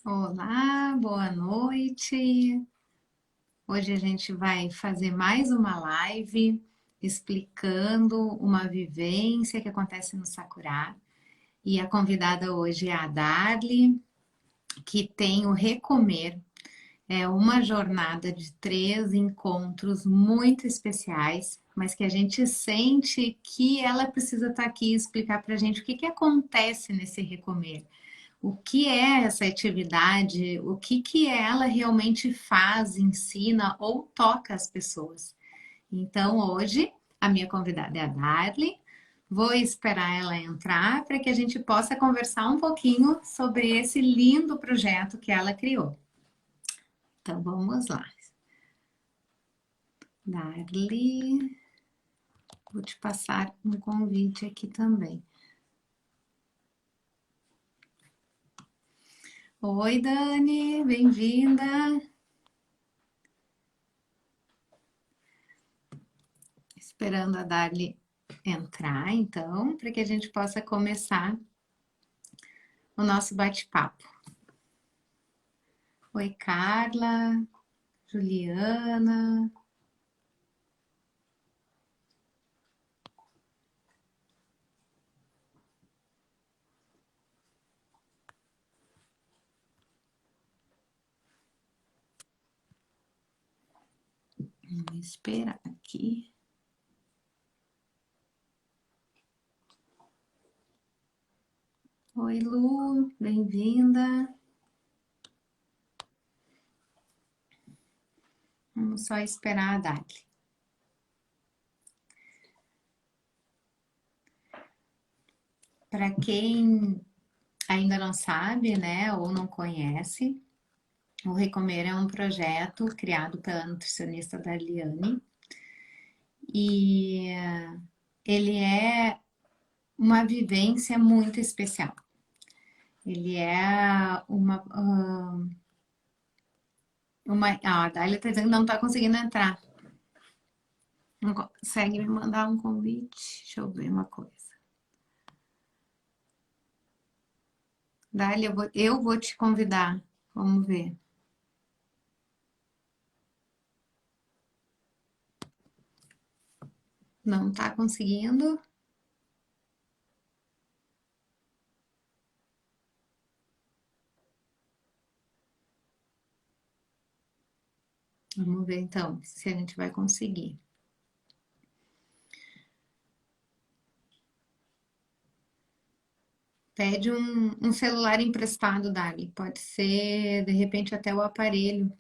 Olá, boa noite. Hoje a gente vai fazer mais uma live explicando uma vivência que acontece no Sakura. E a convidada hoje é a Darly, que tem o Recomer. É uma jornada de 3 encontros muito especiais, mas que a gente sente que ela precisa estar aqui e explicar para a gente o que que acontece nesse Recomer. O que é essa atividade, o que que ela realmente faz, ensina ou toca as pessoas. Então, hoje, a minha convidada é a Darly. Vou esperar ela entrar para que a gente possa conversar um pouquinho sobre esse lindo projeto que ela criou. Então, vamos lá. Darly, vou te passar um convite aqui também. Oi, Dani, bem-vinda. Esperando a Darly entrar, então, para que a gente possa começar o nosso bate-papo. Oi, Carla, Juliana. Vamos esperar aqui. Oi, Lu, bem-vinda. Vamos só esperar a Darly. Para quem ainda não sabe, né, ou não conhece, o Recomer é um projeto criado pela nutricionista Darliane e ele é uma vivência muito especial. Ele é a Dália tá dizendo que não tá conseguindo entrar. Não consegue me mandar um convite? Deixa eu ver uma coisa. Dália, eu vou te convidar. Vamos ver. Não tá conseguindo? Vamos ver então se a gente vai conseguir. Pede um celular emprestado, Dali. Pode ser, de repente, até o aparelho.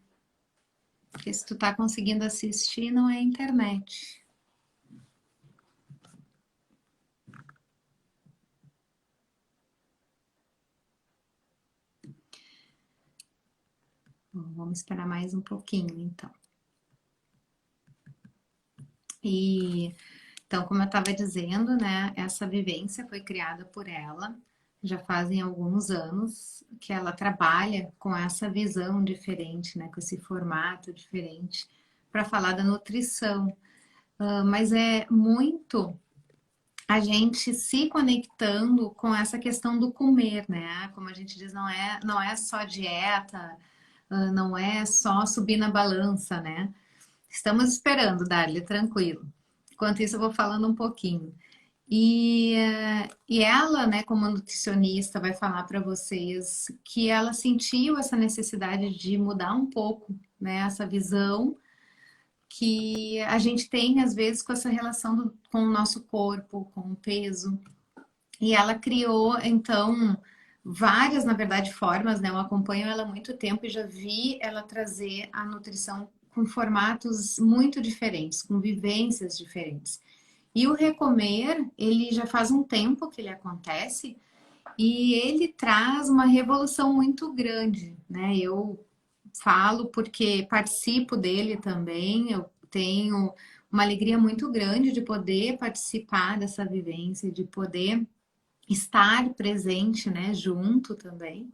Porque se tu tá conseguindo assistir, não é internet. Bom, vamos esperar mais um pouquinho, então. Então, como eu estava dizendo, né, essa vivência foi criada por ela, já fazem alguns anos que ela trabalha com essa visão diferente, né, com esse formato diferente, para falar da nutrição. Mas é muito a gente se conectando com essa questão do comer, né? Como a gente diz, não é só dieta, não é só subir na balança, né? Estamos esperando, Darly, tranquilo. Enquanto isso, eu vou falando um pouquinho. E ela, né, como nutricionista, vai falar para vocês que ela sentiu essa necessidade de mudar um pouco, né, essa visão que a gente tem às vezes com essa relação com o nosso corpo, com o peso. E ela criou, então, várias, na verdade, formas, né? Eu acompanho ela há muito tempo e já vi ela trazer a nutrição com formatos muito diferentes, com vivências diferentes. E o Recomer, ele já faz um tempo que ele acontece e ele traz uma revolução muito grande, né? Eu falo porque participo dele também, eu tenho uma alegria muito grande de poder participar dessa vivência, de poder estar presente, né, junto também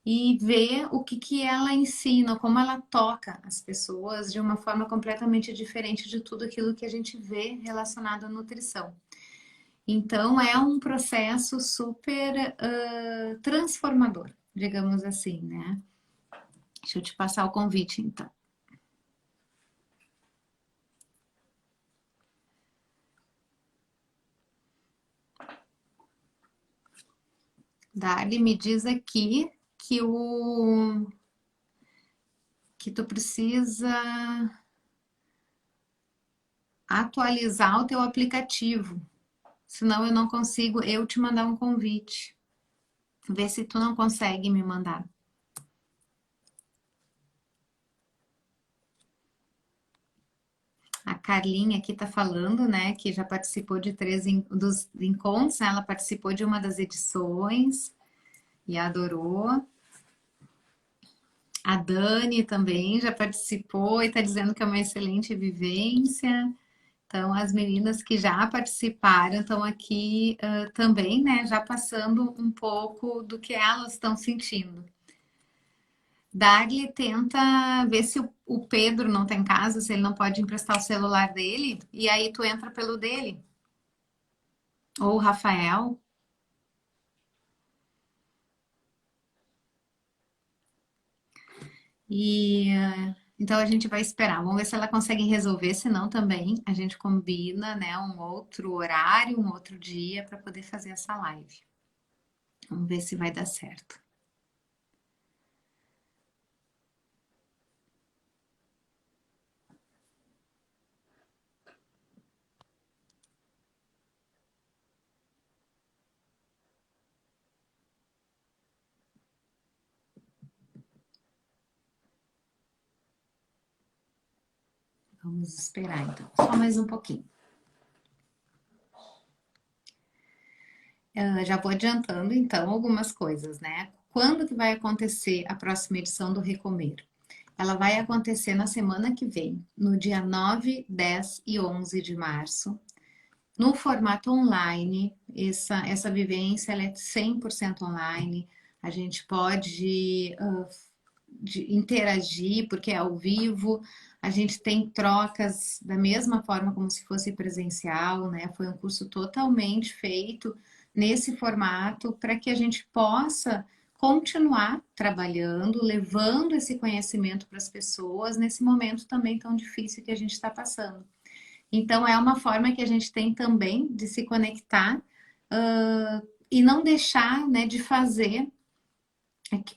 e ver o que que ela ensina, como ela toca as pessoas de uma forma completamente diferente de tudo aquilo que a gente vê relacionado à nutrição. Então é um processo super transformador. digamos assim, né? Deixa eu te passar o convite, então. Dali me diz aqui que tu precisa atualizar o teu aplicativo, senão eu não consigo eu te mandar um convite. Vê se tu não consegue me mandar. A Carlinha aqui tá falando, né, que já participou de dos encontros, né? Ela participou de uma das edições e adorou. A Dani também já participou e está dizendo que é uma excelente vivência. Então, as meninas que já participaram estão aqui também, né? Já passando um pouco do que elas estão sentindo. Dagli tenta ver se o Pedro não está em casa, se ele não pode emprestar o celular dele, e aí tu entra pelo dele. Ou o Rafael. E então a gente vai esperar. Vamos ver se ela consegue resolver, senão também a gente combina, né, um outro horário, um outro dia para poder fazer essa live. Vamos ver se vai dar certo. Vamos esperar então, só mais um pouquinho. Já vou adiantando então algumas coisas, né? Quando que vai acontecer a próxima edição do Recomer? Ela vai acontecer na semana que vem, no dia 9, 10 e 11 de março, no formato online. Essa vivência ela é 100% online. A gente pode interagir, porque é ao vivo. A gente tem trocas da mesma forma como se fosse presencial, né? Foi um curso totalmente feito nesse formato para que a gente possa continuar trabalhando, levando esse conhecimento para as pessoas nesse momento também tão difícil que a gente está passando. Então, é uma forma que a gente tem também de se conectar e não deixar, né, de fazer,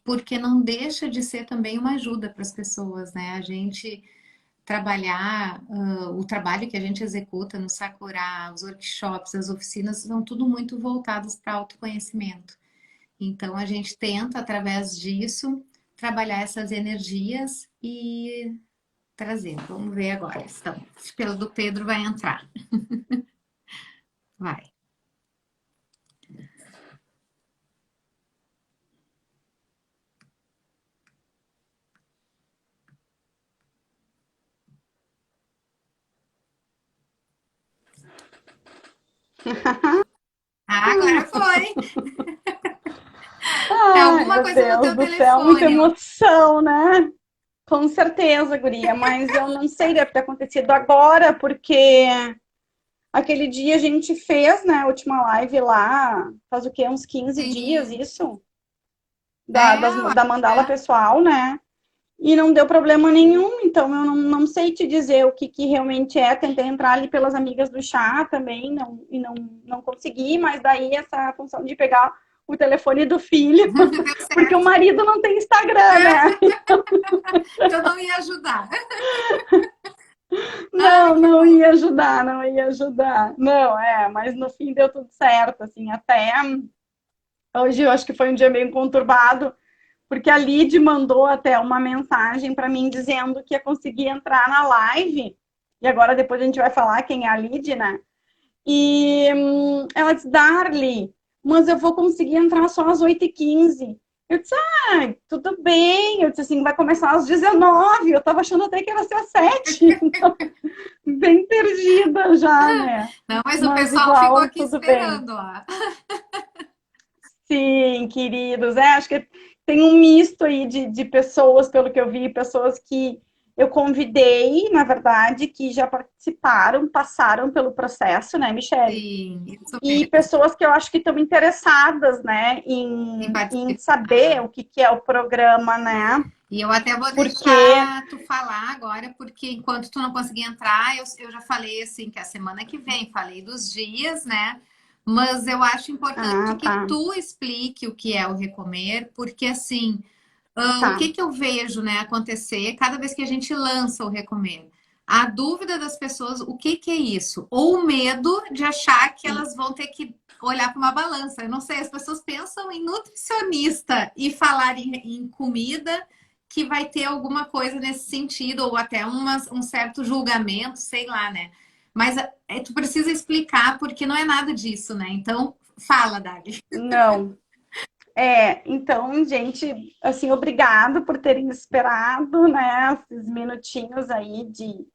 porque não deixa de ser também uma ajuda para as pessoas, né? A gente trabalhar, o trabalho que a gente executa no Sakura, os workshops, as oficinas, são tudo muito voltados para autoconhecimento. Então, a gente tenta, através disso, trabalhar essas energias e trazer. Vamos ver agora. Então, pelo do Pedro vai entrar. Vai. Ah, agora foi. É Ai, alguma meu coisa no Deus teu do céu, muita telefone, ó. emoção, né? Com certeza, guria, mas eu não sei, deve ter acontecido agora, porque aquele dia a gente fez, né, a última live lá, faz o quê? Uns 15 dias, Sim. isso? É, eu Da acho que mandala é. pessoal, né? E não deu problema nenhum, então eu não sei te dizer o que realmente é. Tentei entrar ali pelas amigas do chá também, não consegui, mas daí essa função de pegar o telefone do filho, Deu porque o certo. marido não tem Instagram, né? Eu não ia ajudar. Ai, Não, que não bom. ia ajudar, não ia ajudar. Não, mas no fim deu tudo certo, assim, até hoje eu acho que foi um dia meio conturbado, porque a Lid mandou até uma mensagem para mim dizendo que ia conseguir entrar na live, e agora depois a gente vai falar quem é a Lid, né? E ela disse, Darly, mas eu vou conseguir entrar só às 8h15. Eu disse, tudo bem. Eu disse assim, vai começar às 19. Eu tava achando até que ia ser às 7. Então, bem perdida já, né? Não, mas o Mas pessoal ficou igual, aqui tudo bem. esperando, ó. Sim, queridos. Acho que tem um misto aí de pessoas, pelo que eu vi, pessoas que Eu convidei, na verdade, que já participaram, passaram pelo processo, né, Michele? Sim, isso E mesmo. pessoas que eu acho que estão interessadas, né, Em em participar. saber o que, que é o programa, né? E eu até vou Porque. deixar tu falar agora, porque enquanto tu não conseguir entrar, eu já falei assim que a semana que vem, falei dos dias, né? Mas eu acho importante Ah, que tá. tu explique o que é o Recomer, porque assim, o Tá. que que eu vejo, né, acontecer cada vez que a gente lança o Recomer? A dúvida das pessoas, o que que é isso? Ou o medo de achar que elas vão ter que olhar para uma balança. Eu não sei, as pessoas pensam em nutricionista e falar em comida que vai ter alguma coisa nesse sentido, ou até um certo julgamento, sei lá, né? Mas tu precisa explicar porque não é nada disso, né? Então, fala, Dali. Não. Então, gente, assim, obrigado por terem esperado, né, esses minutinhos aí de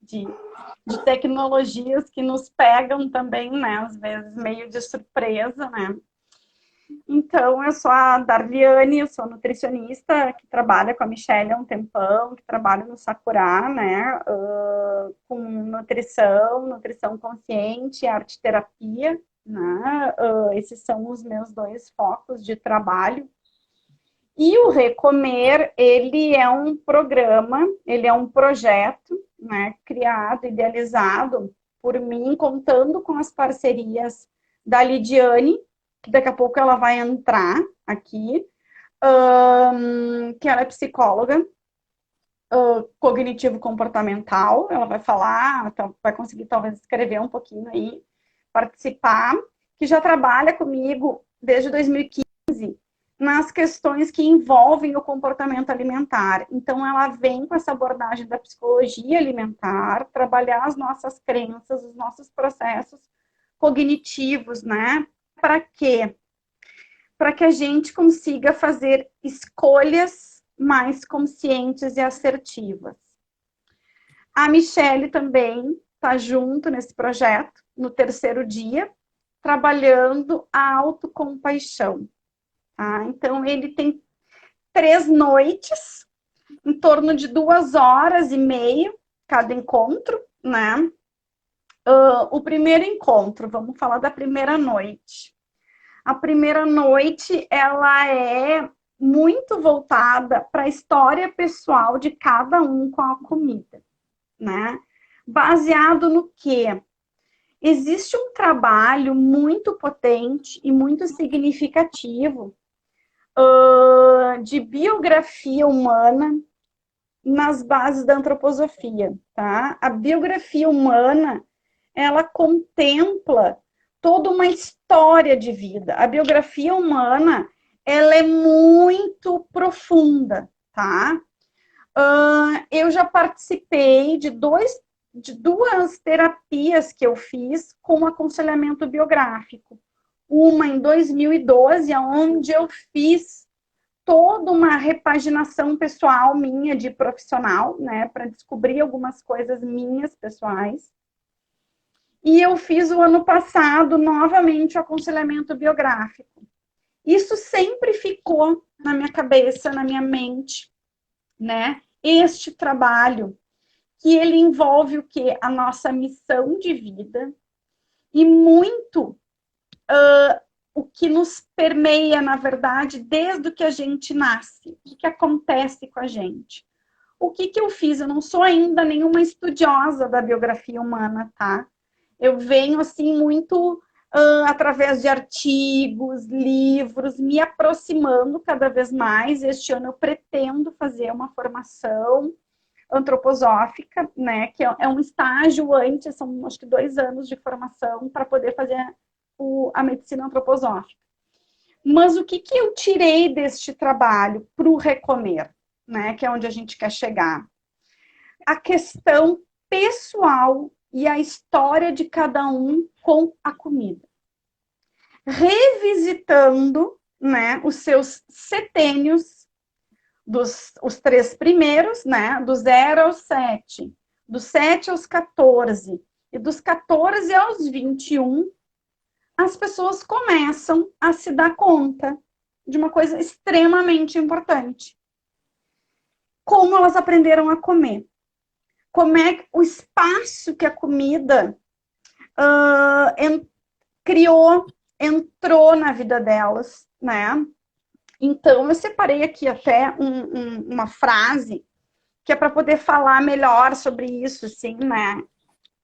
tecnologias que nos pegam também, né, às vezes meio de surpresa, né. Então, eu sou a Darliane, eu sou nutricionista que trabalha com a Michelle há um tempão, que trabalha no Sakura, né, com nutrição consciente, arte terapia, né, esses são os meus dois focos de trabalho. E o Recomer, ele é um programa, ele é um projeto, né, criado, idealizado por mim, contando com as parcerias da Lidiane, que daqui a pouco ela vai entrar aqui, que ela é psicóloga cognitivo-comportamental, ela vai falar, vai conseguir talvez escrever um pouquinho aí, participar, que já trabalha comigo desde 2015 nas questões que envolvem o comportamento alimentar. Então, ela vem com essa abordagem da psicologia alimentar, trabalhar as nossas crenças, os nossos processos cognitivos, né? Para quê? Para que a gente consiga fazer escolhas mais conscientes e assertivas. A Michelle também está junto nesse projeto, no terceiro dia, trabalhando a autocompaixão. Tá? Então, ele tem 3 noites, em torno de 2 horas e meia cada encontro, né? O primeiro encontro, vamos falar da primeira noite. A primeira noite, ela é muito voltada para a história pessoal de cada um com a comida, né? Baseado no quê? Existe um trabalho muito potente e muito significativo de biografia humana nas bases da antroposofia, tá? A biografia humana, ela contempla toda uma história de vida. A biografia humana, ela é muito profunda, tá? Eu já participei de duas terapias que eu fiz com aconselhamento biográfico. Uma em 2012, onde eu fiz toda uma repaginação pessoal minha de profissional, né, para descobrir algumas coisas minhas pessoais. E eu fiz o ano passado novamente o aconselhamento biográfico. Isso sempre ficou na minha cabeça, na minha mente, né? Este trabalho que ele envolve o que? A nossa missão de vida e muito o que nos permeia, na verdade, desde o que a gente nasce, o que acontece com a gente. O que eu fiz? Eu não sou ainda nenhuma estudiosa da biografia humana, tá? Eu venho, assim, muito através de artigos, livros, me aproximando cada vez mais. Este ano eu pretendo fazer uma formação antroposófica, né? Que é um estágio antes, são acho que 2 anos de formação para poder fazer a medicina antroposófica. Mas o que eu tirei deste trabalho para o Recomer, né? Que é onde a gente quer chegar? A questão pessoal e a história de cada um com a comida. Revisitando, né, os seus setênios, os 3 primeiros, né, do 0 aos 7, dos 7 aos 14 e dos 14 aos 21, as pessoas começam a se dar conta de uma coisa extremamente importante. Como elas aprenderam a comer. como é que o espaço que a comida criou, entrou na vida delas, né? Então, eu separei aqui até uma frase que é para poder falar melhor sobre isso, assim, né?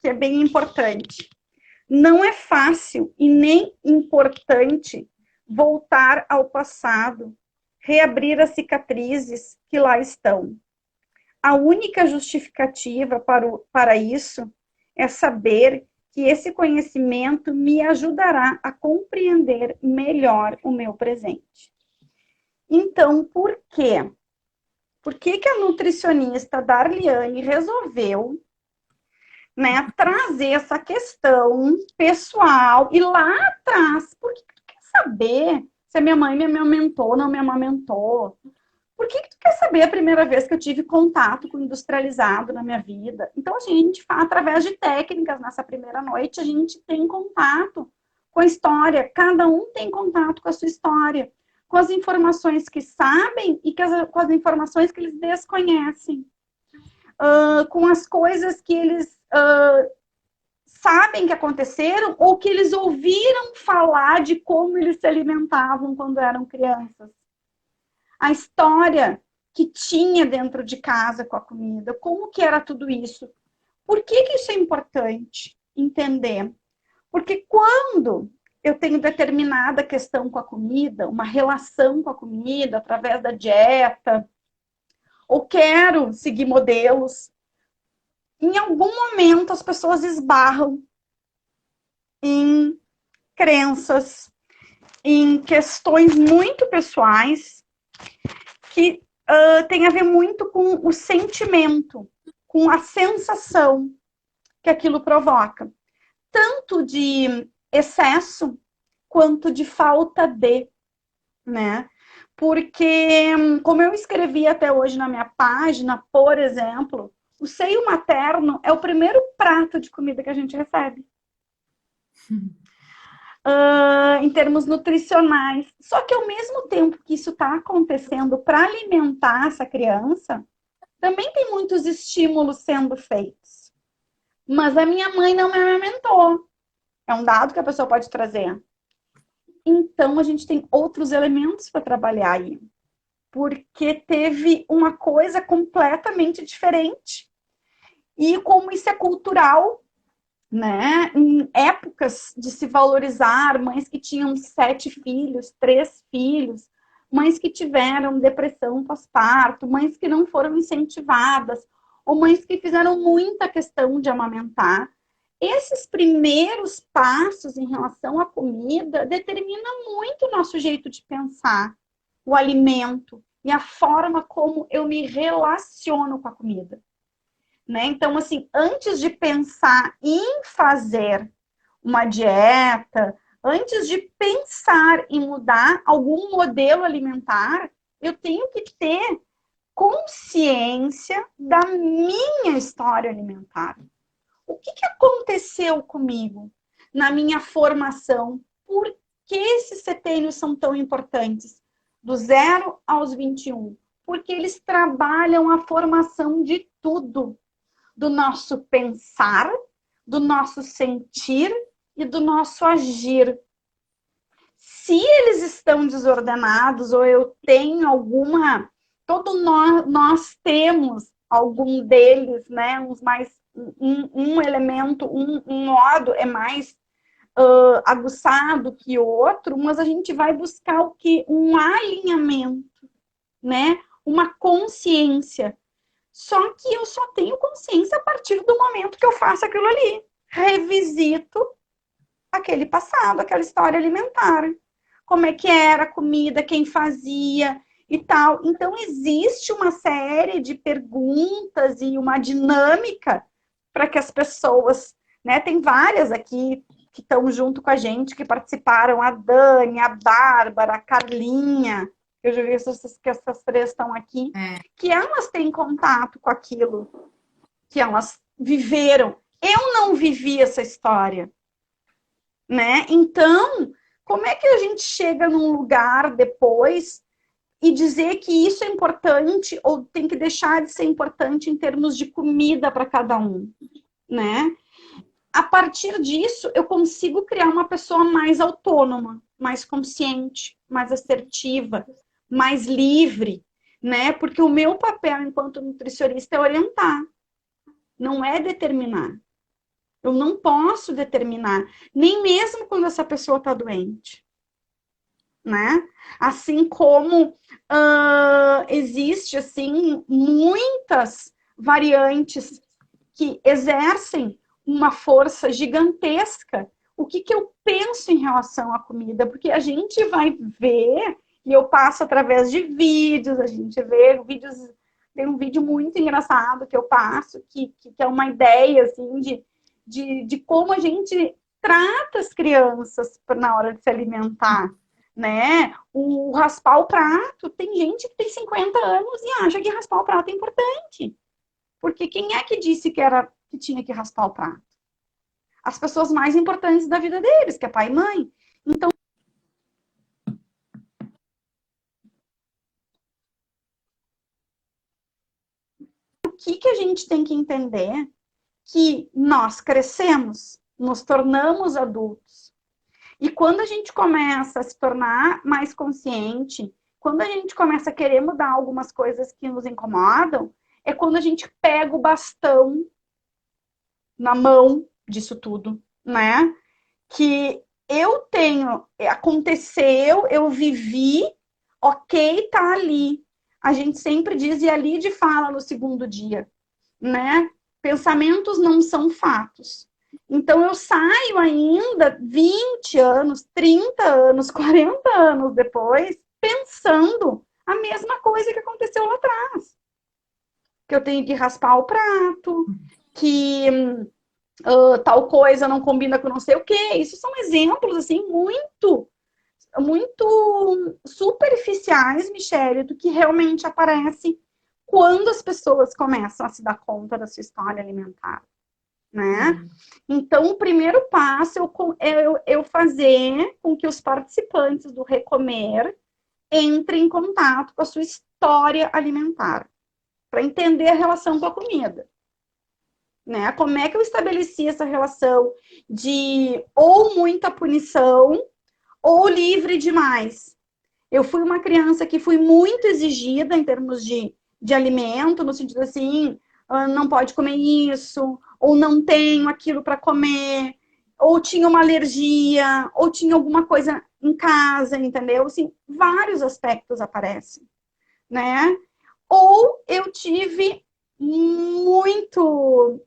Que é bem importante. Não é fácil e nem importante voltar ao passado, reabrir as cicatrizes que lá estão. A única justificativa para isso é saber que esse conhecimento me ajudará a compreender melhor o meu presente. Então, por quê? Por que a nutricionista Darliane resolveu, né, trazer essa questão pessoal e lá atrás? Por que tu quer saber se a minha mãe me amamentou ou não me amamentou? Por que tu quer saber a primeira vez que eu tive contato com o industrializado na minha vida? Então, a gente, através de técnicas, nessa primeira noite, a gente tem contato com a história. Cada um tem contato com a sua história, com as informações que sabem e com as informações que eles desconhecem. Com as coisas que eles sabem que aconteceram ou que eles ouviram falar de como eles se alimentavam quando eram crianças. A história que tinha dentro de casa com a comida, como que era tudo isso. Por que isso é importante entender? Porque quando eu tenho determinada questão com a comida, uma relação com a comida, através da dieta, ou quero seguir modelos, em algum momento as pessoas esbarram em crenças, em questões muito pessoais, que tem a ver muito com o sentimento, com a sensação que aquilo provoca. Tanto de excesso, quanto de falta de, né? Porque, como eu escrevi até hoje na minha página, por exemplo, o seio materno é o primeiro prato de comida que a gente recebe. Em termos nutricionais. Só que ao mesmo tempo que isso está acontecendo para alimentar essa criança, também tem muitos estímulos sendo feitos. Mas a minha mãe não me amamentou. É um dado que a pessoa pode trazer. Então, a gente tem outros elementos para trabalhar aí. Porque teve uma coisa completamente diferente. E como isso é cultural, né? Em épocas de se valorizar, mães que tinham 7 filhos, 3 filhos, mães que tiveram depressão pós-parto, mães que não foram incentivadas, ou mães que fizeram muita questão de amamentar. Esses primeiros passos em relação à comida determinam muito o nosso jeito de pensar, o alimento e a forma como eu me relaciono com a comida. Né? Então, assim, antes de pensar em fazer uma dieta, antes de pensar em mudar algum modelo alimentar, eu tenho que ter consciência da minha história alimentar. O que aconteceu comigo na minha formação? Por que esses setênios são tão importantes? Do 0 aos 21. Porque eles trabalham a formação de tudo. Do nosso pensar, do nosso sentir e do nosso agir. Se eles estão desordenados ou eu tenho alguma... Todos nós temos algum deles, né? Uns mais, um elemento, um modo é mais aguçado que o outro, mas a gente vai buscar o que? Um alinhamento, né? Uma consciência. Só que eu só tenho consciência a partir do momento que eu faço aquilo ali. Revisito aquele passado, aquela história alimentar. Como é que era a comida, quem fazia e tal. Então, existe uma série de perguntas e uma dinâmica para que as pessoas... né? Tem várias aqui que estão junto com a gente, que participaram. A Dani, a Bárbara, a Carlinha... Eu já vi que essas 3 estão aqui, que elas têm contato com aquilo que elas viveram. Eu não vivi essa história, né? Então, como é que a gente chega num lugar depois e dizer que isso é importante ou tem que deixar de ser importante em termos de comida para cada um, né? A partir disso, eu consigo criar uma pessoa mais autônoma, mais consciente, mais assertiva, mais livre, né? Porque o meu papel enquanto nutricionista é orientar, não é determinar. Eu não posso determinar, nem mesmo quando essa pessoa está doente, né? Assim como existe assim muitas variantes que exercem uma força gigantesca. O que eu penso em relação à comida? Porque a gente vai ver, e eu passo através de vídeos, a gente vê vídeos, tem um vídeo muito engraçado que eu passo, que é uma ideia assim de como a gente trata as crianças na hora de se alimentar, né? O raspar o prato, tem gente que tem 50 anos e acha que raspar o prato é importante. Porque quem é que disse que tinha que raspar o prato? As pessoas mais importantes da vida deles, que é pai e mãe. Então, o que a gente tem que entender? Que nós crescemos, nos tornamos adultos. E quando a gente começa a se tornar mais consciente, quando a gente começa a querer mudar algumas coisas que nos incomodam, é quando a gente pega o bastão na mão disso tudo, né? Que eu tenho, aconteceu, eu vivi, ok, tá ali. A gente sempre diz, e a Lide fala no segundo dia, né? Pensamentos não são fatos. Então eu saio ainda 20 anos, 30 anos, 40 anos depois, pensando a mesma coisa que aconteceu lá atrás. Que eu tenho que raspar o prato, que tal coisa não combina com não sei o quê. Isso são exemplos, assim, muito superficiais, Michele, do que realmente aparece quando as pessoas começam a se dar conta da sua história alimentar, né? Então, o primeiro passo é eu fazer com que os participantes do Recomer entrem em contato com a sua história alimentar, para entender a relação com a comida. Né? Como é que eu estabeleci essa relação de ou muita punição ou livre demais? Eu fui uma criança que fui muito exigida em termos de alimento, no sentido assim, não pode comer isso, ou não tenho aquilo para comer, ou tinha uma alergia, ou tinha alguma coisa em casa, entendeu? Assim, vários aspectos aparecem, né? Ou eu tive muito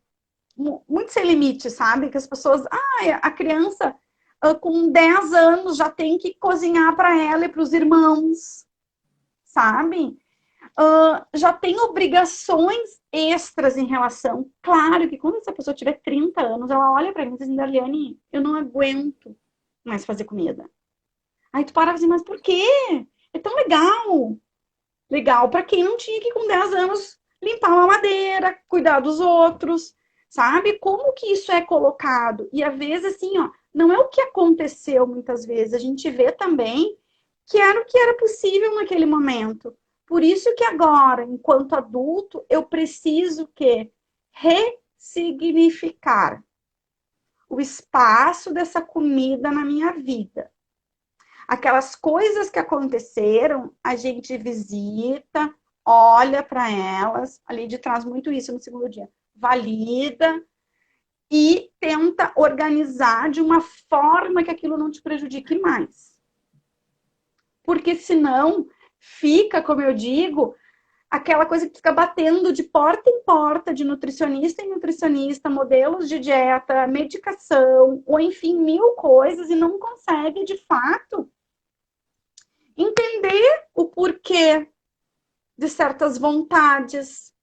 sem limite, sabe? Que as pessoas, a criança com 10 anos já tem que cozinhar para ela e para os irmãos, sabe? Já tem obrigações extras em relação. Claro que quando essa pessoa tiver 30 anos, ela olha para mim e diz, Darliane, eu não aguento mais fazer comida. Aí tu para e diz, mas por quê? É tão legal. Legal para quem não tinha que com 10 anos limpar uma madeira, cuidar dos outros, sabe? Como que isso é colocado? E às vezes, assim, ó, não é o que aconteceu muitas vezes. A gente vê também que era o que era possível naquele momento. Por isso que agora, enquanto adulto, eu preciso que ressignificar o espaço dessa comida na minha vida. Aquelas coisas que aconteceram, a gente visita, olha para elas, ali de trás muito isso no segundo dia, valida e tenta organizar de uma forma que aquilo não te prejudique mais. Porque senão fica, como eu digo, aquela coisa que fica batendo de porta em porta, de nutricionista em nutricionista, modelos de dieta, medicação, ou enfim, mil coisas, e não consegue, de fato, entender o porquê de certas vontades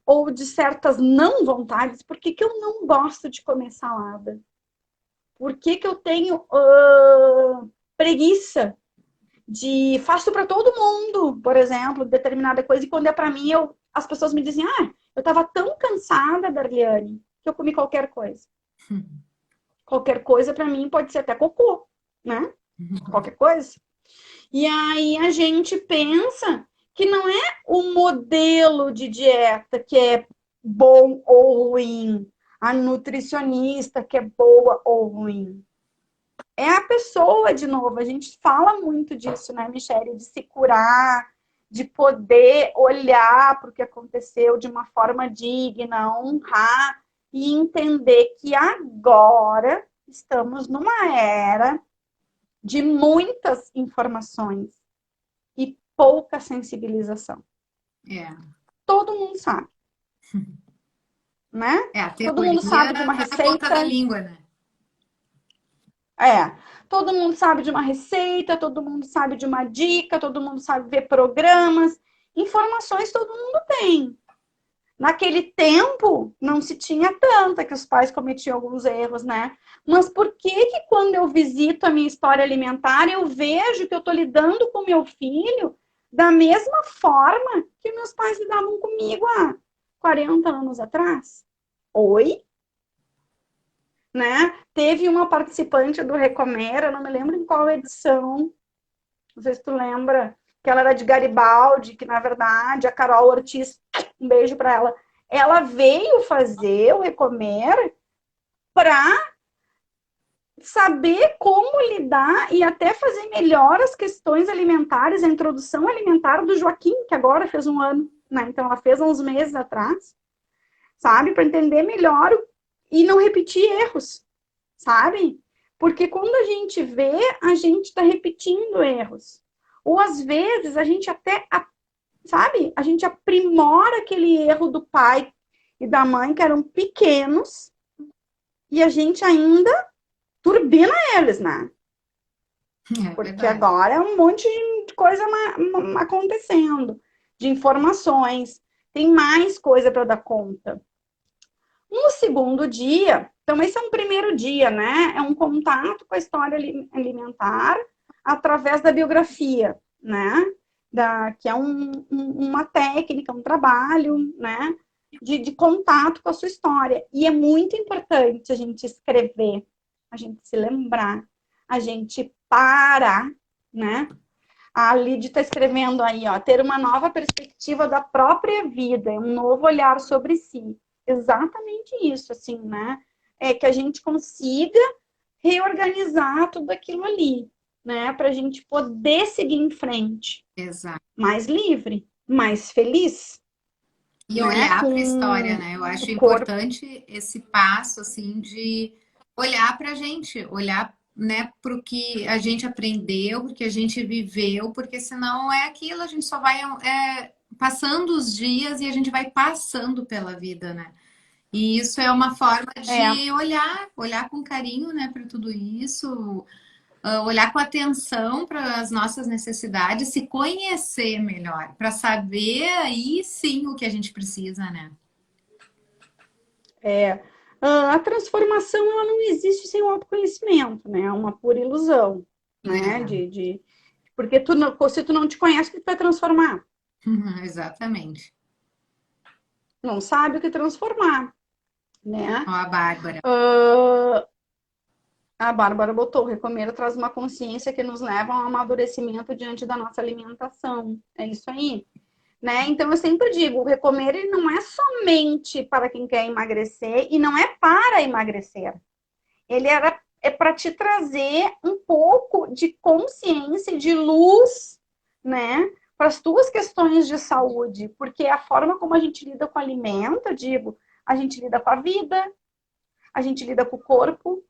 ou de certas não vontades. Por que eu não gosto de comer salada? Por que eu tenho preguiça de faço para todo mundo, por exemplo, determinada coisa, e quando é para mim, as pessoas me dizem, eu estava tão cansada, Darliane, que eu comi qualquer coisa. Qualquer coisa para mim pode ser até cocô, né? Qualquer coisa. E aí a gente pensa que não é o modelo de dieta que é bom ou ruim, a nutricionista que é boa ou ruim. É a pessoa, de novo, a gente fala muito disso, né, Michele? De se curar, de poder olhar para o que aconteceu de uma forma digna, honrar e entender que agora estamos numa era de muitas informações e pouca sensibilização. É. Todo mundo sabe, né? É, a Todo mundo teoria sabe de uma tá na ponta da receita. língua, né? É, todo mundo sabe de uma receita, todo mundo sabe de uma dica, todo mundo sabe ver programas. Informações todo mundo tem. Naquele tempo, não se tinha tanta, que os pais cometiam alguns erros, né? Mas por que que quando eu visito a minha história alimentar, eu vejo que eu estou lidando com meu filho da mesma forma que meus pais lidavam comigo há 40 anos atrás? Oi? Né? Teve uma participante do Recomer, eu não me lembro em qual edição, não sei se tu lembra, que ela era de Garibaldi, que na verdade a Carol Ortiz, um beijo para ela veio fazer o Recomer para saber como lidar e até fazer melhor as questões alimentares, a introdução alimentar do Joaquim, que agora fez um ano, né? Então ela fez há uns meses atrás, sabe? Para entender melhor e não repetir erros, sabe? Porque quando a gente vê, a gente está repetindo erros. Ou às vezes a gente até, sabe? A gente aprimora aquele erro do pai e da mãe que eram pequenos e a gente ainda turbina eles, né? É Porque verdade. agora é um monte de coisa acontecendo, de informações, tem mais coisa para dar conta. No segundo dia, então esse é um primeiro dia, né? É um contato com a história alimentar através da biografia, né? Que é uma técnica, um trabalho, né? De contato com a sua história. E é muito importante a gente escrever, a gente se lembrar, a gente parar, né? A Lid está escrevendo aí, ó, ter uma nova perspectiva da própria vida, um novo olhar sobre si. Exatamente isso, assim, né? É que a gente consiga reorganizar tudo aquilo ali, né? Para a gente poder seguir em frente, Exato. mais livre, mais feliz, E né? olhar para a história, Com né? Eu o acho corpo. importante esse passo, assim, de olhar para a gente, olhar, né, para o que a gente aprendeu, porque a gente viveu, porque senão é aquilo, a gente só vai passando os dias e a gente vai passando pela vida, né? E isso é uma forma É, de olhar com carinho, né, para tudo isso, olhar com atenção para as nossas necessidades, se conhecer melhor, para saber aí sim o que a gente precisa, né? é. A transformação ela não existe sem o autoconhecimento, né? É uma pura ilusão, né? É, Porque se tu não te conhece, tu vai transformar. exatamente. Não sabe o que transformar, né? Ó, a Bárbara. A Bárbara botou, o recomeiro traz uma consciência que nos leva ao amadurecimento diante da nossa alimentação. É isso aí, né? Então eu sempre digo, o recomer ele não é somente para quem quer emagrecer e não é para emagrecer. É para te trazer um pouco de consciência, de luz, né? Para as tuas questões de saúde, porque a forma como a gente lida com o alimento, eu digo, a gente lida com a vida, a gente lida com o corpo,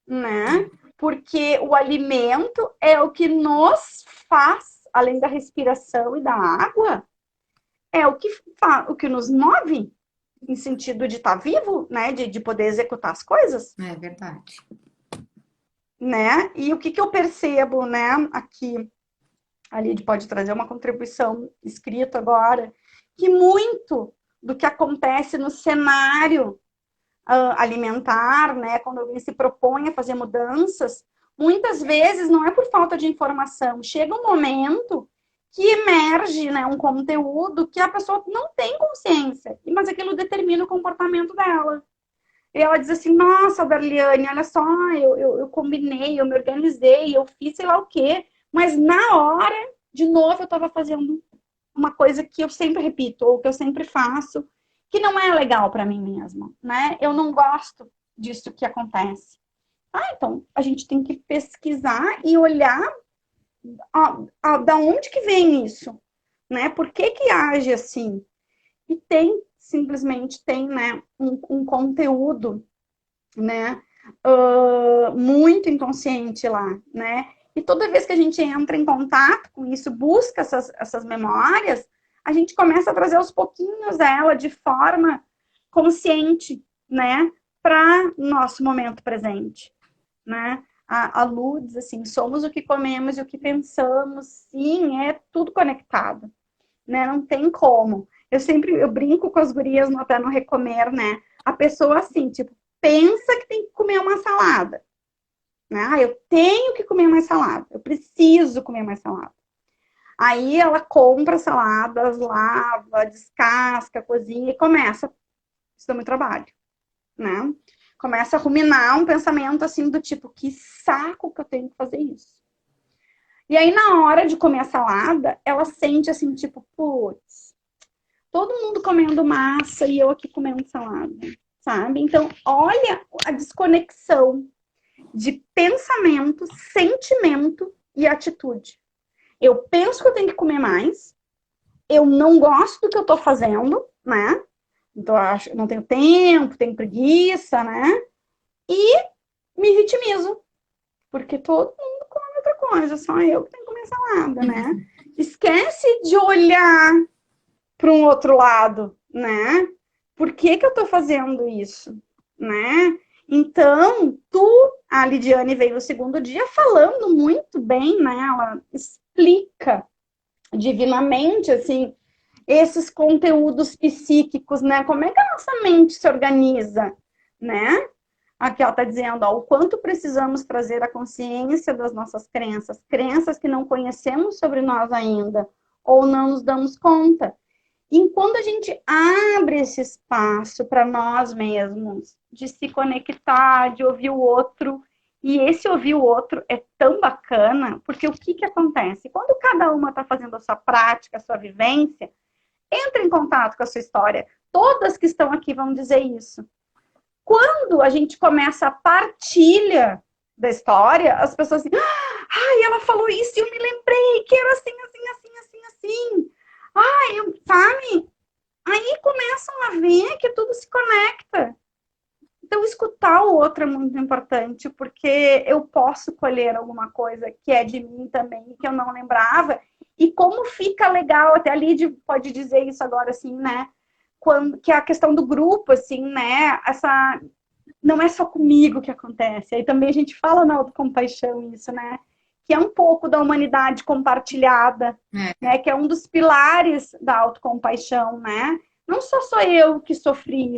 né? Porque o alimento é o que nos faz, além da respiração e da água, é o que nos move em sentido de estar vivo, né? De poder executar as coisas, É verdade. né? E o que eu percebo, né? Aqui, a Lid pode trazer uma contribuição escrita agora, que muito do que acontece no cenário alimentar, né, quando alguém se propõe a fazer mudanças, muitas vezes não é por falta de informação. Chega um momento que emerge, né, um conteúdo que a pessoa não tem consciência, mas aquilo determina o comportamento dela. E ela diz assim, nossa, Darliane, olha só, eu combinei, eu me organizei, eu fiz sei lá o quê, Mas na hora, de novo, eu estava fazendo uma coisa que eu sempre repito, ou que eu sempre faço, que não é legal para mim mesma, né? Eu não gosto disso que acontece. Então a gente tem que pesquisar e olhar da onde que vem isso, né? Por que que age assim? E simplesmente tem, né, um conteúdo, né, muito inconsciente lá, né? E toda vez que a gente entra em contato com isso, busca essas memórias, a gente começa a trazer aos pouquinhos ela de forma consciente, né, para nosso momento presente, né? A Lu diz assim, somos o que comemos e o que pensamos, sim, é tudo conectado, né? Não tem como. Eu brinco com as gurias no Até no Recomer, né? A pessoa assim, tipo, pensa que tem que comer uma salada, né? Eu tenho que comer mais salada, eu preciso comer mais salada. Aí ela compra saladas, lava, descasca, cozinha e começa. Isso dá muito trabalho, né? Começa a ruminar um pensamento assim do tipo, que saco que eu tenho que fazer isso. E aí, na hora de comer a salada, ela sente assim, tipo, putz, todo mundo comendo massa e eu aqui comendo salada, sabe? Então, olha a desconexão de pensamento, sentimento e atitude. Eu penso que eu tenho que comer mais, eu não gosto do que eu tô fazendo, né? Então, eu acho, não tenho tempo, tenho preguiça, né? E me vitimizo, porque todo mundo come outra coisa, só eu que tenho que comer salada, né? Esquece de olhar para um outro lado, né? Por que que eu tô fazendo isso, né? Então, a Lidiane veio no segundo dia falando muito bem, né? Ela explica divinamente, assim, esses conteúdos psíquicos, né? Como é que a nossa mente se organiza, né? Aqui ela está dizendo, ó, o quanto precisamos trazer a consciência das nossas crenças, crenças que não conhecemos sobre nós ainda, ou não nos damos conta. E quando a gente abre esse espaço para nós mesmos, de se conectar, de ouvir o outro, e esse ouvir o outro é tão bacana, porque o que acontece? Quando cada uma está fazendo a sua prática, a sua vivência, entra em contato com a sua história. Todas que estão aqui vão dizer isso. Quando a gente começa a partilha da história, as pessoas assim, ai, ela falou isso e eu me lembrei que era assim, assim, assim, assim, assim. Ai, sabe? Aí começam a ver que tudo se conecta. Então, escutar o outro é muito importante, porque eu posso colher alguma coisa que é de mim também, que eu não lembrava. E como fica legal, até a Lid pode dizer isso agora, assim, né? Que é a questão do grupo, assim, né? Não é só comigo que acontece. Aí também a gente fala na autocompaixão isso, né? Que é um pouco da humanidade compartilhada, né? Que é um dos pilares da autocompaixão, né? Não sou eu que sofri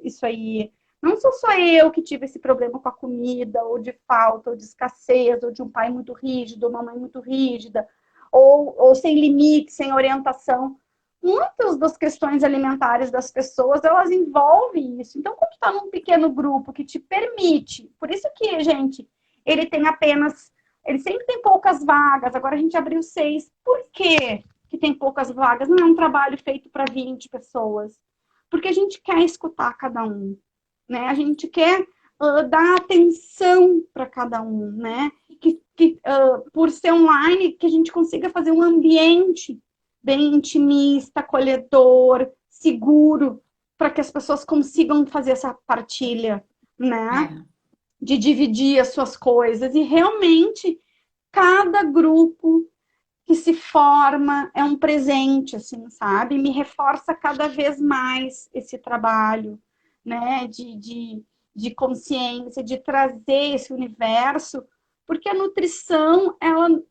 isso aí. Não sou só eu que tive esse problema com a comida, ou de falta, ou de escassez, ou de um pai muito rígido, uma mãe muito rígida, ou sem limite, sem orientação. Muitas das questões alimentares das pessoas, elas envolvem isso. Então, quando tu tá num pequeno grupo que te permite, por isso que, gente, ele sempre tem poucas vagas, agora a gente abriu 6. Por quê que tem poucas vagas? Não é um trabalho feito para 20 pessoas. Porque a gente quer escutar cada um, né? A gente quer dar atenção para cada um, né? Por ser online, que a gente consiga fazer um ambiente bem intimista, acolhedor, seguro, para que as pessoas consigam fazer essa partilha, né? De dividir as suas coisas. E realmente, cada grupo que se forma é um presente, assim, sabe? Me reforça cada vez mais esse trabalho, né? De consciência, de trazer esse universo, porque a nutrição,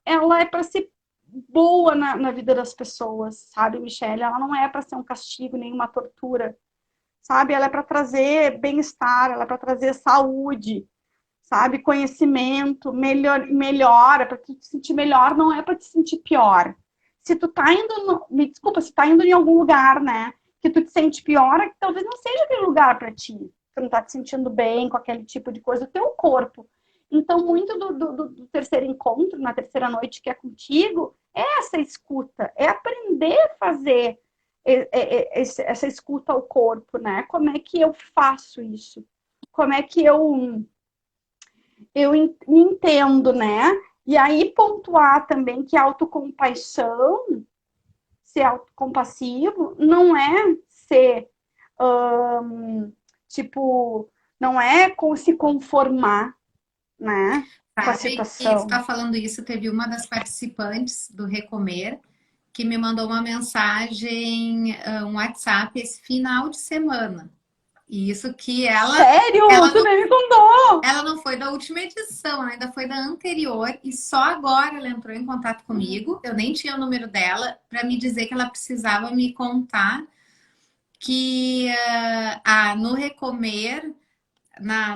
ela é para ser boa na vida das pessoas, sabe, Michelle? Ela não é para ser um castigo, nem uma tortura, sabe? Ela é para trazer bem-estar, ela é para trazer saúde, sabe? Conhecimento, melhora, para tu te sentir melhor, não é para te sentir pior. Se tu tá indo, me desculpa, se tá indo em algum lugar, né, que tu te sente pior, é que talvez não seja aquele lugar para ti. Tu não tá te sentindo bem com aquele tipo de coisa, o teu corpo, Então, muito do terceiro encontro, na terceira noite que é contigo, é essa escuta, é aprender a fazer essa escuta ao corpo, né? Como é que eu faço isso? Como é que eu me entendo, né? E aí pontuar também que a autocompaixão, ser autocompassivo, não é ser, tipo, não é se conformar, né? Com a Sabe que tu situação. tá falando isso, teve uma das participantes do Recomer que me mandou uma mensagem, um WhatsApp esse final de semana. E isso que Sério? ela Tu não, nem me contou? ela não foi da última edição, ela ainda foi da anterior e só agora ela entrou em contato comigo. Eu nem tinha o número dela para me dizer que ela precisava me contar que no Recomer,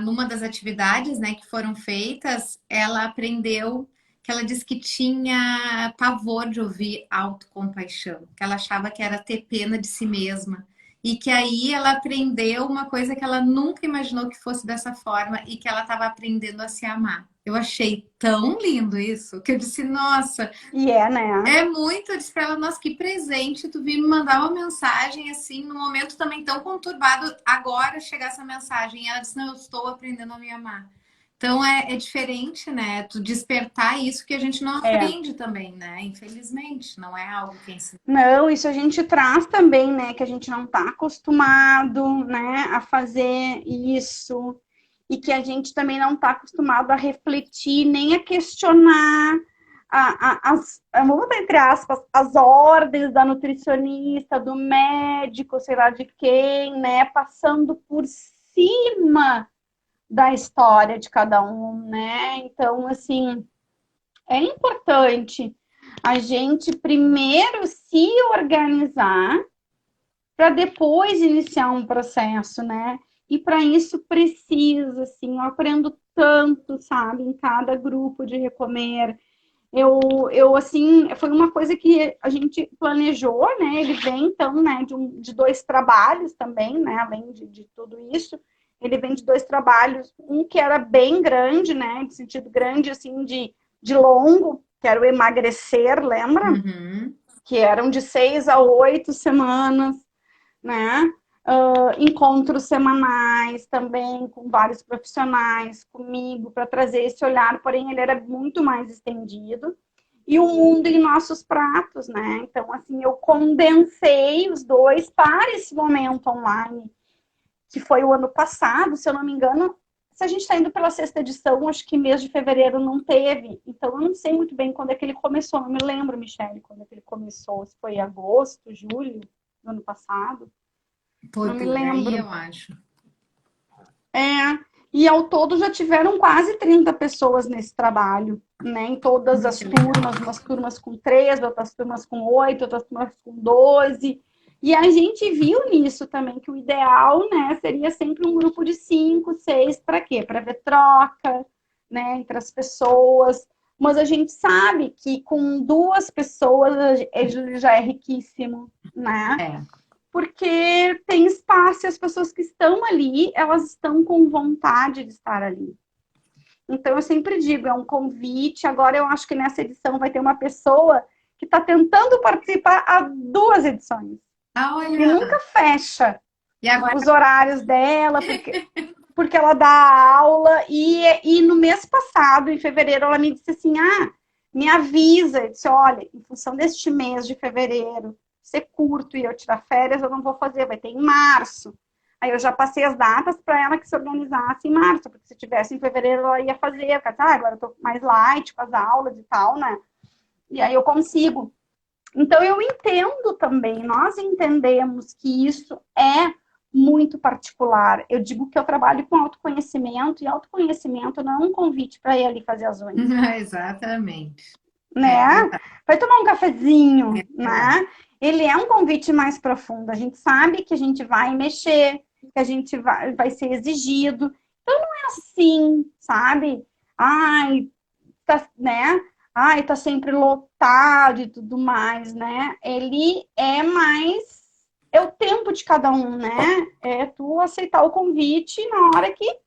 numa das atividades, né, que foram feitas, ela aprendeu que ela disse que tinha pavor de ouvir autocompaixão, que ela achava que era ter pena de si mesma. E que aí ela aprendeu uma coisa que ela nunca imaginou que fosse dessa forma e que ela estava aprendendo a se amar. Eu achei tão lindo isso que eu disse, nossa, E é, né? é muito, eu disse pra ela, nossa, que presente tu vir me mandar uma mensagem assim, num momento também tão conturbado, agora chegar essa mensagem. E ela disse, não, eu estou aprendendo a me amar. Então é diferente, né? Tu despertar isso que a gente não É. aprende também, né? Infelizmente, não é algo que ensina. Não, isso a gente traz também, né? Que a gente não está acostumado, né, a fazer isso. E que a gente também não está acostumado a refletir, nem a questionar vamos botar entre aspas, as ordens da nutricionista, do médico, sei lá de quem, né? Passando por cima da história de cada um, né? Então, assim, é importante a gente primeiro se organizar para depois iniciar um processo, né? E para isso precisa, assim, eu aprendo tanto, sabe, em cada grupo de Recomer. Assim, foi uma coisa que a gente planejou, né? Ele vem, então, né, de dois trabalhos também, né? Além de tudo isso, ele vem de dois trabalhos, um que era bem grande, né? De sentido grande, assim, de longo, que era o emagrecer, lembra? Uhum. Que eram de 6 a 8 semanas, né? Encontros semanais também com vários profissionais, comigo, para trazer esse olhar, porém ele era muito mais estendido. E o mundo em nossos pratos, né? Então, assim, eu condensei os dois para esse momento online, que foi o ano passado, se eu não me engano. Se a gente está indo pela sexta edição, acho que mês de fevereiro não teve. Então, eu não sei muito bem quando é que ele começou. Não me lembro, Michele, quando é que ele começou. Se foi agosto, julho do ano passado. Foi Não me por aí, lembro. eu acho. É, e ao todo já tiveram quase 30 pessoas nesse trabalho, né? Em todas as Que legal. turmas, umas turmas com 3, outras turmas com 8, outras turmas com 12. E a gente viu nisso também que o ideal, né, seria sempre um grupo de 5, 6, para quê? Para ver troca, né, entre as pessoas. Mas a gente sabe que com 2 pessoas ele já é riquíssimo, né? É. Porque tem espaço e as pessoas que estão ali, elas estão com vontade de estar ali. Então, eu sempre digo, é um convite. Agora, eu acho que nessa edição vai ter uma pessoa que está tentando participar há 2 edições. Ah, E olha. nunca fecha E agora os horários dela, porque ela dá aula. E no mês passado, em fevereiro, ela me disse assim, me avisa. Eu disse, olha, em função deste mês de fevereiro, ser curto e eu tirar férias, eu não vou fazer, vai ter em março. Aí eu já passei as datas para ela que se organizasse em março, porque se tivesse em fevereiro ela ia fazer. Eu disse, agora eu tô mais light com as aulas e tal, né? E aí eu consigo. Então eu entendo também, nós entendemos que isso é muito particular. Eu digo que eu trabalho com autoconhecimento, e autoconhecimento não é um convite para ir ali fazer as unhas, exatamente. É né? verdade, Vai tomar um cafezinho, é verdade. né? Ele é um convite mais profundo. A gente sabe que a gente vai mexer, que a gente vai ser exigido. Então não é assim, sabe? Ai, tá, né? Ai, tá sempre lotado e tudo mais, né? Ele é mais. É o tempo de cada um, né? É tu aceitar o convite na hora que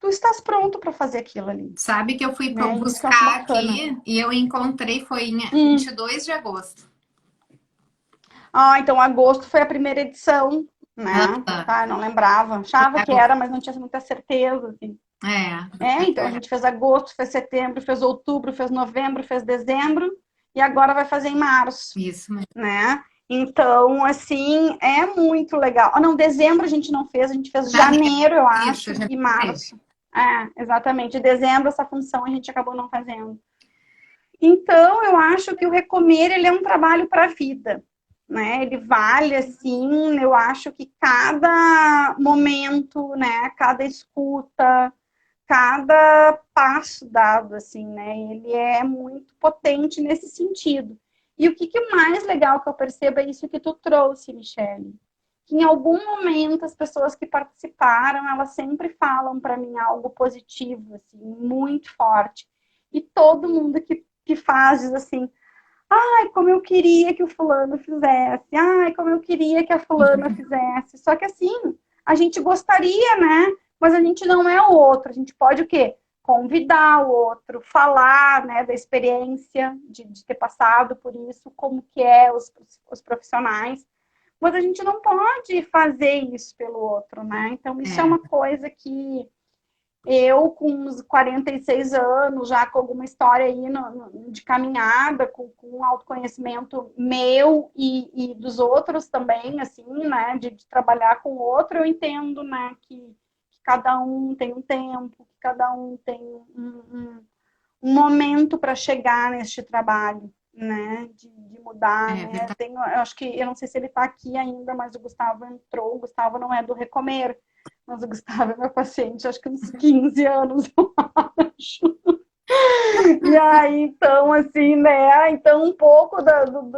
tu estás pronto para fazer aquilo ali, Sabe que eu fui né? E isso que eu acho buscar bacana. aqui e eu encontrei, foi em Hum. 22 de agosto. Ah, então agosto foi a primeira edição, né? Ah, Tá, eu não lembrava. foi Achava que agosto. era, mas não tinha muita certeza, assim. É, então a É, gente fez agosto, fez setembro, fez outubro, fez novembro, fez dezembro e agora vai fazer em março, isso mesmo. né? Então, assim, é muito legal. Ah, não, dezembro a gente não fez, a gente fez Janeiro, janeiro, eu isso, acho, já e fez. março. É, exatamente. Dezembro, essa função a gente acabou não fazendo. Então, eu acho que o Recomer, ele é um trabalho para a vida, né? Ele vale, assim, eu acho que cada momento, né? Cada escuta, cada passo dado, assim, né? Ele é muito potente nesse sentido. E o que, que é mais legal que eu percebo é isso que tu trouxe, Michele. Que em algum momento as pessoas que participaram, elas sempre falam para mim algo positivo, assim, muito forte. E todo mundo que faz diz assim, ai, como eu queria que o fulano fizesse, ai, como eu queria que a fulana fizesse. Só que assim, a gente gostaria, né? Mas a gente não é o outro. A gente pode o quê? Convidar o outro, falar, né, da experiência de ter passado por isso, como que é os profissionais. Mas a gente não pode fazer isso pelo outro, né? Então, isso é É, uma coisa que eu, com uns 46 anos, já com alguma história aí de caminhada, com autoconhecimento meu e dos outros também, assim, né, de trabalhar com o outro, eu entendo, né, que cada um tem um tempo, que cada um tem um momento para chegar neste trabalho, né, de mudar, é né. verdade. Eu acho que, eu não sei se ele está aqui ainda, mas o Gustavo entrou, o Gustavo não é do Recomer, mas o Gustavo é meu paciente, acho que uns 15 anos, eu acho. E aí, então, assim, né? Então, um pouco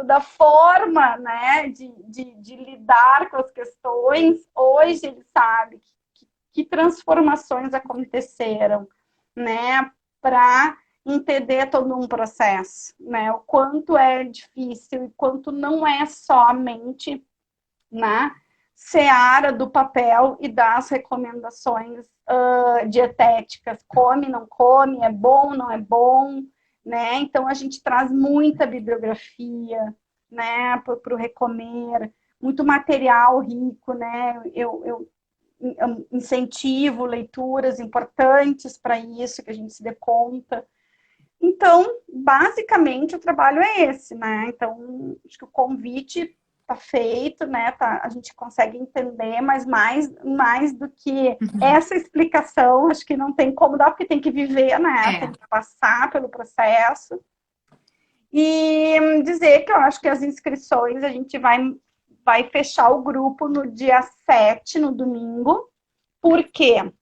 da forma, né, de lidar com as questões, hoje ele sabe que transformações aconteceram, né, para entender todo um processo, né? O quanto é difícil e quanto não é somente na seara do papel e das recomendações dietéticas, come, não come, é bom, não é bom, né? Então a gente traz muita bibliografia, né, para o recomer, muito material rico, né? Eu incentivo leituras importantes para isso, que a gente se dê conta. Então, basicamente, o trabalho é esse, né? Então, acho que o convite está feito, né? Tá, a gente consegue entender, mas mais do que essa explicação, acho que não tem como dar, porque tem que viver, né? É, Tem que passar pelo processo. E dizer que eu acho que as inscrições a gente vai fechar o grupo no dia 7, no domingo. Por quê?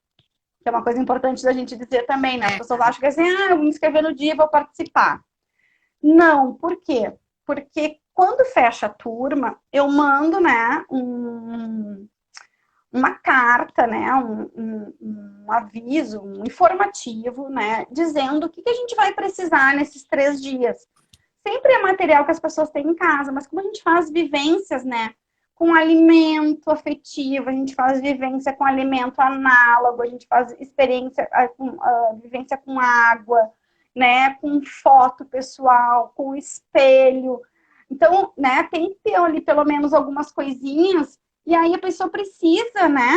Que é uma coisa importante da gente dizer também, né? As é, pessoas acham que assim, eu vou me inscrever no dia e vou participar. Não, por quê? Porque quando fecha a turma, eu mando, né, uma carta, né, um aviso, um informativo, né, dizendo o que a gente vai precisar nesses 3 dias. Sempre é material que as pessoas têm em casa, mas como a gente faz vivências, né, com alimento afetivo, a gente faz vivência com alimento análogo, a gente faz experiência, vivência com água, né, com foto pessoal, com espelho. Então, né, tem que ter ali pelo menos algumas coisinhas, e aí a pessoa precisa, né,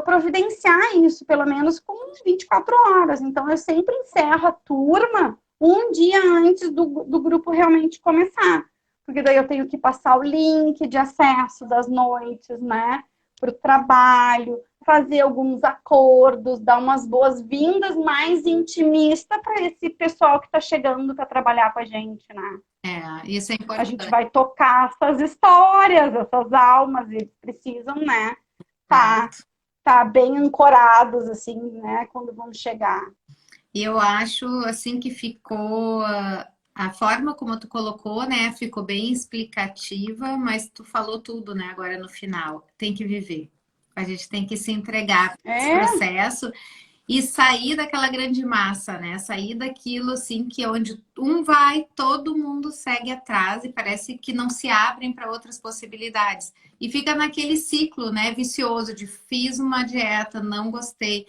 providenciar isso, pelo menos com 24 horas. Então, eu sempre encerro a turma um dia antes do grupo realmente começar. Porque daí eu tenho que passar o link de acesso das noites, né, para o trabalho, fazer alguns acordos, dar umas boas-vindas mais intimista para esse pessoal que está chegando para trabalhar com a gente, né? isso é A gente importante. vai tocar essas histórias, essas almas, e eles precisam, né, tá, Exato. tá bem ancorados, assim, né, quando vão chegar. E eu acho assim que ficou a forma como tu colocou, né? Ficou bem explicativa, mas tu falou tudo, né? Agora no final, tem que viver. A gente tem que se entregar para esse É, processo e sair daquela grande massa, né? Sair daquilo assim que onde um vai, todo mundo segue atrás e parece que não se abrem para outras possibilidades. E fica naquele ciclo, né, vicioso de fiz uma dieta, não gostei,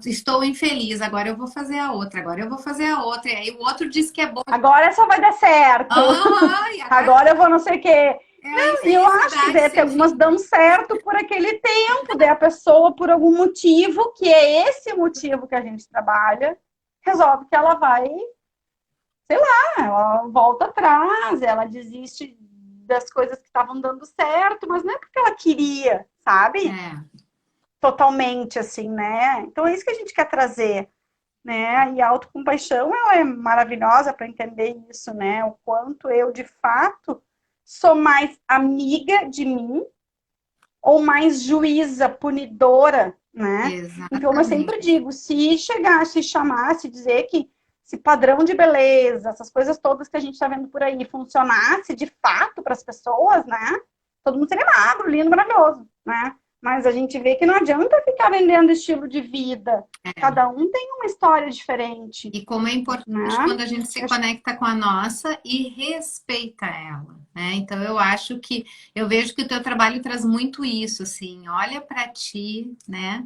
estou infeliz, agora eu vou fazer a outra, agora eu vou fazer a outra. E aí o outro diz que é bom. Agora só vai dar certo. Ai, agora Agora eu vou não sei o quê. é a Não, e eu acho que infelicidade daí, até sem algumas fim. dão certo por aquele tempo, daí a pessoa, por algum motivo, que é esse motivo que a gente trabalha, resolve que ela vai, sei lá, ela volta atrás, ela desiste das coisas que estavam dando certo, mas não é porque ela queria, sabe? É, Totalmente assim, né? Então é isso que a gente quer trazer, né? E a autocompaixão, ela é maravilhosa para entender isso, né? O quanto eu, de fato, sou mais amiga de mim ou mais juíza, punidora, né? Então, eu sempre exatamente. digo, se chegar, se chamar, se dizer que esse padrão de beleza, essas coisas todas que a gente está vendo por aí, funcionasse de fato para as pessoas, né? Todo mundo seria magro, lindo, maravilhoso, né? Mas a gente vê que não adianta ficar vendendo estilo de vida. É. Cada um tem uma história diferente, E como é importante né? quando a gente se conecta com a nossa e respeita ela, né? Então eu acho que eu vejo que o teu trabalho traz muito isso, assim, olha para ti, né?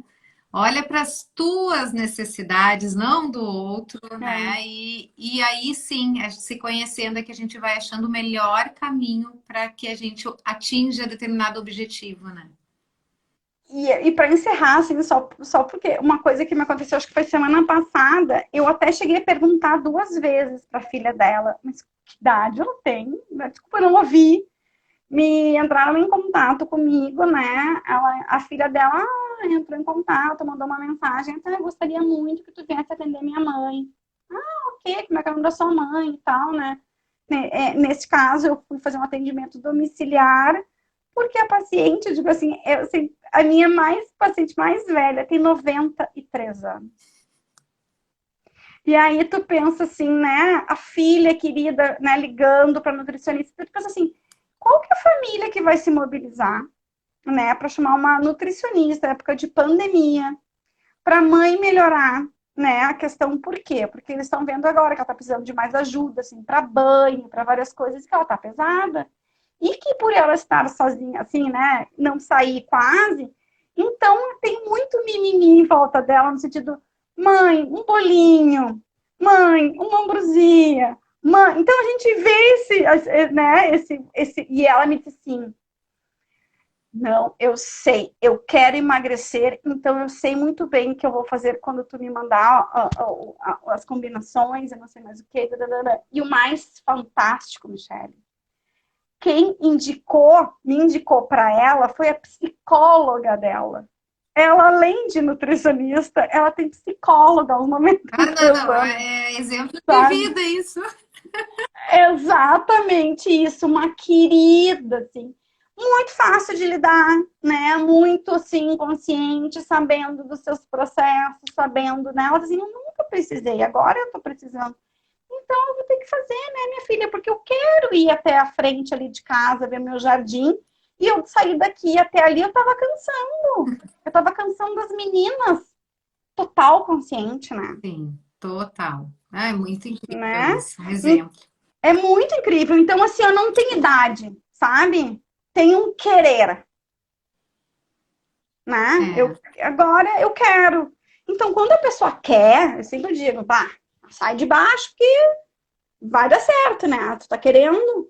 Olha para as tuas necessidades, não do outro, É. né? E aí sim, se conhecendo é que a gente vai achando o melhor caminho para que a gente atinja determinado objetivo, né? E para encerrar, assim, só porque uma coisa que me aconteceu, acho que foi semana passada, eu até cheguei a perguntar 2 vezes para a filha dela, mas que idade ela tem? Desculpa, eu não ouvi. Me entraram em contato comigo, né? A filha dela entrou em contato, mandou uma mensagem, então eu gostaria muito que tu viesse atender minha mãe. Ok, como é que é o nome da sua mãe e tal, né? Nesse caso, eu fui fazer um atendimento domiciliar, porque a paciente, eu digo assim, a minha paciente mais velha tem 93 anos. E aí tu pensa assim, né? A filha querida, né, ligando para nutricionista, tu pensa assim, qual que é a família que vai se mobilizar, né, para chamar uma nutricionista na época de pandemia, para a mãe melhorar, né, a questão por quê? Porque eles estão vendo agora que ela está precisando de mais ajuda, assim, para banho, para várias coisas, que ela está pesada. E que por ela estar sozinha, assim, né, não sair quase, então tem muito mimimi em volta dela, no sentido, mãe, um bolinho, mãe, uma ambrosia, mãe. Então a gente vê né, e ela me disse assim, não, eu sei, eu quero emagrecer, então eu sei muito bem o que eu vou fazer quando tu me mandar as combinações, eu não sei mais o que. E o mais fantástico, Michele, quem me indicou para ela foi a psicóloga dela. Ela, além de nutricionista, ela tem psicóloga aos Ah, não, 93 não, anos, é exemplo de sabe? vida isso. Exatamente isso, uma querida, assim, muito fácil de lidar, né? Muito, assim, consciente, sabendo dos seus processos, sabendo, né? Ela assim, eu nunca precisei, agora eu tô precisando. Então, eu vou ter que fazer, né, minha filha? Porque eu quero ir até a frente ali de casa, ver meu jardim. E eu sair daqui até ali, eu tava cansando. Eu tava cansando das meninas. Total consciente, né? Sim, total. Ah, é muito incrível Né? isso, um exemplo. É muito incrível. Então, assim, eu não tenho idade, sabe? Tem um querer, né? É. Agora eu quero. Então, quando a pessoa quer, eu sempre digo, bah, sai de baixo que vai dar certo, né? Tu tá querendo.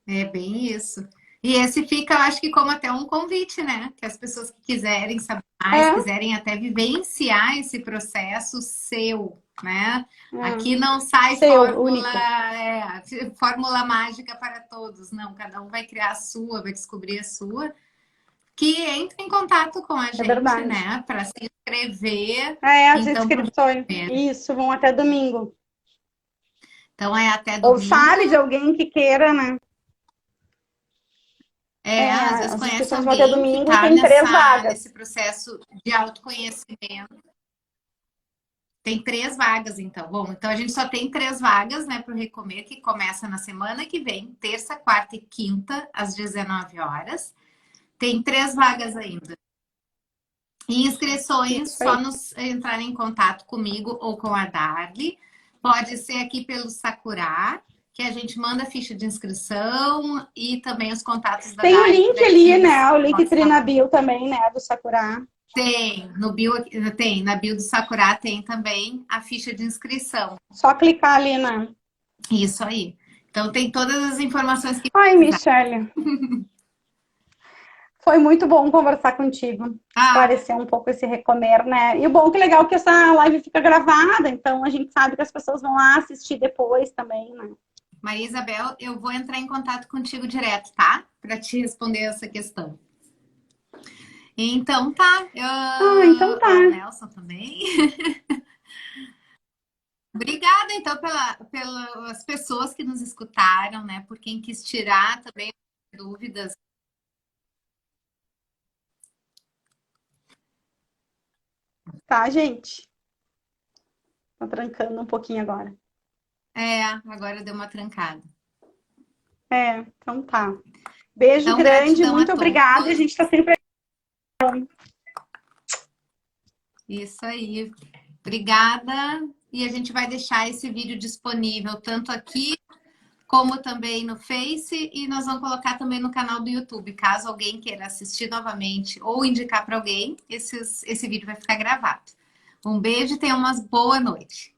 É bem isso. E esse fica, eu acho que como até um convite, né? Que as pessoas que quiserem saber mais, É, quiserem até vivenciar esse processo seu, né? é. Aqui não sai Seu, único. fórmula mágica para todos, não. Cada um vai criar a sua, vai descobrir a sua. Que entre em contato com a É gente, verdade. né? Para se inscrever. As Então, pro inscrições. Isso, vão até domingo. então é até Ou domingo. sabe de alguém que queira, né? Às vezes As conhece inscrições vão até alguém que domingo e está tem 3 vagas. nesse processo de autoconhecimento. Tem 3 vagas, então. Bom, então a gente só tem 3 vagas, né, para o Recomer, que começa na semana que vem, terça, quarta e quinta, às 19 horas. Tem 3 vagas ainda. E inscrições, Isso só aí. nos entrar em contato comigo ou com a Darly. Pode ser aqui pelo Sakura, que a gente manda a ficha de inscrição e também os contatos da Tem o Darly, que link daí ali, eles né? O link podem falar. Trinabio também, né? Do Sakura. Tem, no bio, tem, na bio do Sakura tem também a ficha de inscrição. Só clicar ali na. Isso aí. Então tem todas as informações que Ai, precisar. Michele, foi muito bom conversar contigo, Ah, esclarecer um pouco esse recomer, né? E o bom que é legal que essa live fica gravada, então a gente sabe que as pessoas vão lá assistir depois também, né? Maria Isabel, eu vou entrar em contato contigo direto, tá? Para te responder essa questão. Então tá. Ah, então tá. O Nelson também. Obrigada, então, pelas pessoas que nos escutaram, né? Por quem quis tirar também dúvidas. Tá, gente? Tô trancando um pouquinho agora. É, agora deu uma trancada. É, então tá. Beijo Então, grande, gratidão a muito obrigada. E a todos. gente tá sempre. Isso aí. Obrigada. E a gente vai deixar esse vídeo disponível tanto aqui como também no Face e nós vamos colocar também no canal do YouTube. Caso alguém queira assistir novamente ou indicar para alguém, esse vídeo vai ficar gravado. Um beijo e tenha uma boa noite.